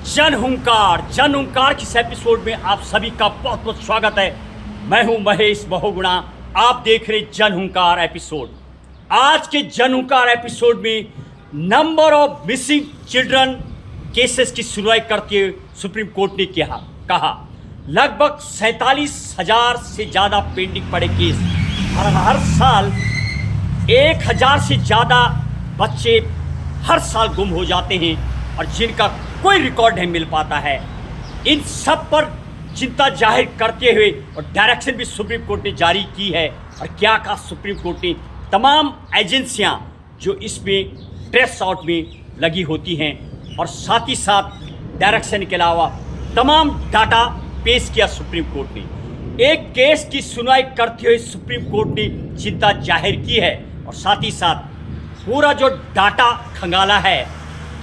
जन हुंकार की इस एपिसोड में आप सभी का बहुत बहुत स्वागत है। मैं हूं महेश बहुगुणा, आप देख रहे जन हुंकार एपिसोड। आज के जन हुंकार एपिसोड में number of missing children cases की सुनवाई करते हुए सुप्रीम कोर्ट ने कहा लगभग 47,000 से ज़्यादा पेंडिंग पड़े केस। हर साल 1,000 से ज़्यादा बच्चे हर साल गुम हो जाते हैं और जिनका कोई रिकॉर्ड नहीं मिल पाता है। इन सब पर चिंता जाहिर करते हुए और डायरेक्शन भी सुप्रीम कोर्ट ने जारी की है। और क्या कहा सुप्रीम कोर्ट ने, तमाम एजेंसियां जो इसमें ट्रेस आउट में लगी होती हैं और साथ ही साथ डायरेक्शन के अलावा तमाम डाटा पेश किया सुप्रीम कोर्ट ने। एक केस की सुनवाई करते हुए सुप्रीम कोर्ट ने चिंता जाहिर की है और साथ ही साथ पूरा जो डाटा खंगाला है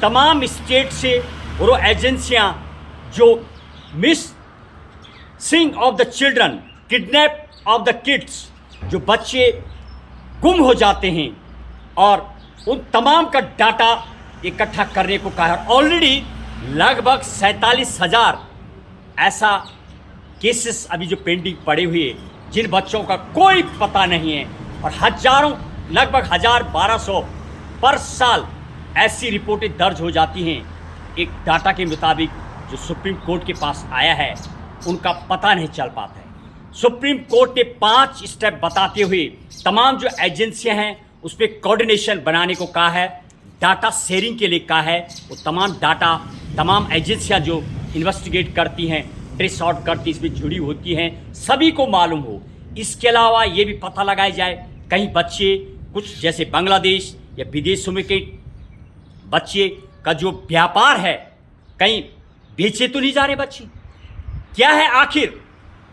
तमाम स्टेट से और एजेंसियां जो missing of the children, kidnap of the kids, जो बच्चे गुम हो जाते हैं और उन तमाम का डाटा इकट्ठा करने को कहा है। ऑलरेडी लगभग 47,000 ऐसा केसेस अभी जो पेंडिंग पड़े हुए जिन बच्चों का कोई पता नहीं है और हजारों, लगभग 1,000-1,200 पर साल ऐसी रिपोर्टें दर्ज हो जाती हैं। एक डाटा के मुताबिक जो सुप्रीम कोर्ट के पास आया है उनका पता नहीं चल पाता है। सुप्रीम कोर्ट ने 5 स्टेप बताते हुए तमाम जो एजेंसियां हैं उस पर कोऑर्डिनेशन बनाने को कहा है, डाटा शेयरिंग के लिए कहा है। वो तमाम डाटा तमाम एजेंसियां जो इन्वेस्टिगेट करती हैं, ट्रेस आउट करती, इसमें जुड़ी होती हैं, सभी को मालूम हो। इसके अलावा ये भी पता लगाया जाए कहीं बच्चे कुछ जैसे बांग्लादेश या विदेशों में कई बच्चे का जो व्यापार है कहीं बेचे तो नहीं जा रहे बच्चे, क्या है आखिर,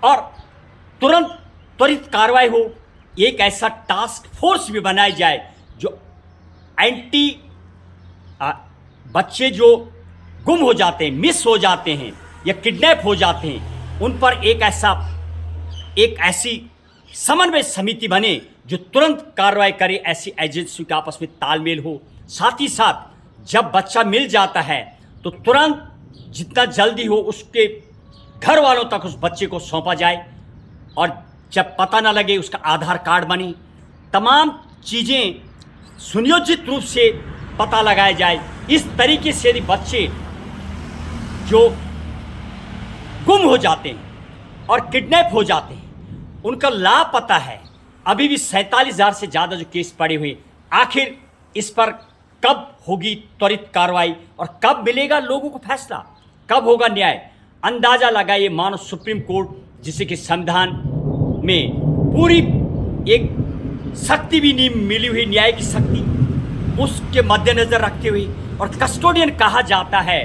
और तुरंत त्वरित कार्रवाई हो। एक ऐसा टास्क फोर्स भी बनाया जाए जो एंटी बच्चे जो गुम हो जाते हैं, मिस हो जाते हैं या किडनैप हो जाते हैं, उन पर एक ऐसी समन्वय समिति बने जो तुरंत कार्रवाई करे। ऐसी एजेंसी का आपस में तालमेल हो। साथ ही साथ जब बच्चा मिल जाता है तो तुरंत जितना जल्दी हो उसके घर वालों तक उस बच्चे को सौंपा जाए और जब पता ना लगे उसका आधार कार्ड बने। तमाम चीज़ें सुनियोजित रूप से पता लगाया जाए। इस तरीके से यदि बच्चे जो गुम हो जाते हैं और किडनैप हो जाते हैं उनका लापता है, अभी भी 47,000 से ज़्यादा जो केस पड़े हुए, आखिर इस पर कब होगी त्वरित कार्रवाई और कब मिलेगा लोगों को फैसला, कब होगा न्याय? अंदाज़ा लगाइए। मानो सुप्रीम कोर्ट जिसे कि संविधान में पूरी एक शक्ति भी नहीं मिली हुई, न्याय की शक्ति, उसके मद्देनज़र रखते हुए और कस्टोडियन कहा जाता है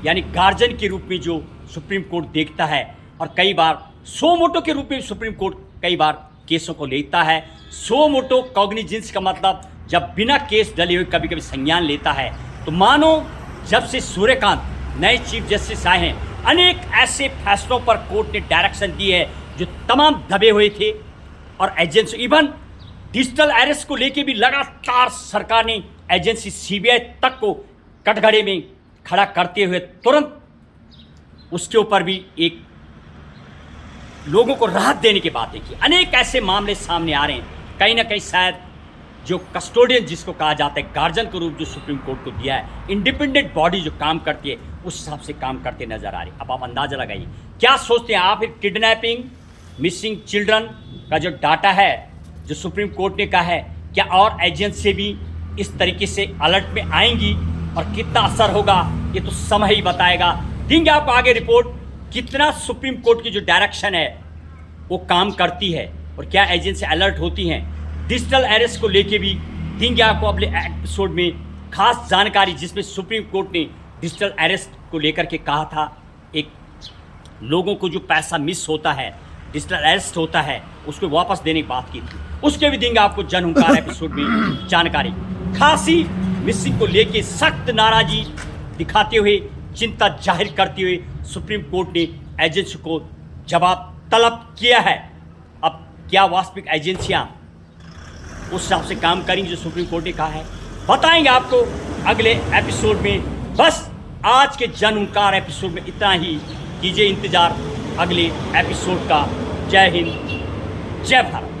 यानी गार्जियन के रूप में जो सुप्रीम कोर्ट देखता है और कई बार सो मोटो के रूप में सुप्रीम कोर्ट कई बार केसों को लेता है। सो मोटो कॉग्निजेंस का मतलब जब बिना केस डले हुए कभी कभी संज्ञान लेता है। तो मानो जब से सूर्यकांत नए चीफ जस्टिस आए हैं, अनेक ऐसे फैसलों पर कोर्ट ने डायरेक्शन दी है जो तमाम दबे हुए थे और एजेंसी, इवन डिजिटल अरेस्ट को लेके भी लगातार सरकार ने एजेंसी सीबीआई तक को कटघरे में खड़ा करते हुए तुरंत उसके ऊपर भी एक लोगों को राहत देने की बातें की। अनेक ऐसे मामले सामने आ रहे हैं। कहीं ना कहीं शायद जो कस्टोडियन जिसको कहा जाता है, गार्जियन का रूप जो सुप्रीम कोर्ट को दिया है, इंडिपेंडेंट बॉडी जो काम करती है उस हिसाब से काम करते नजर आ रहे। अब आप अंदाजा लगाइए क्या सोचते हैं आप। किडनैपिंग, मिसिंग चिल्ड्रन का जो डाटा है जो सुप्रीम कोर्ट ने कहा है, क्या और एजेंसी भी इस तरीके से अलर्ट में आएंगी और कितना असर होगा ये तो समय ही बताएगा। देंगे आपको आगे रिपोर्ट कितना सुप्रीम कोर्ट की जो डायरेक्शन है वो काम करती है और क्या एजेंसी अलर्ट होती हैं। डिजिटल अरेस्ट को लेके भी देंगे आपको अगले एपिसोड में खास जानकारी, जिसमें सुप्रीम कोर्ट ने डिजिटल अरेस्ट को लेकर के कहा था एक लोगों को जो पैसा मिस होता है, डिजिटल अरेस्ट होता है, उसको वापस देने की बात की थी। उसके भी देंगे आपको जन हुंकार एपिसोड में जानकारी। खासी मिसिंग को लेके सख्त नाराजगी दिखाते हुए, चिंता जाहिर करते हुए सुप्रीम कोर्ट ने एजेंसी को जवाब तलब किया है। अब क्या वास्तविक एजेंसियां उस हिसाब से काम करेंगी जो सुप्रीम कोर्ट ने कहा है, बताएंगे आपको अगले एपिसोड में। बस आज के जन हुंकार एपिसोड में इतना ही। कीजिए इंतज़ार अगले एपिसोड का। जय हिंद, जय भारत।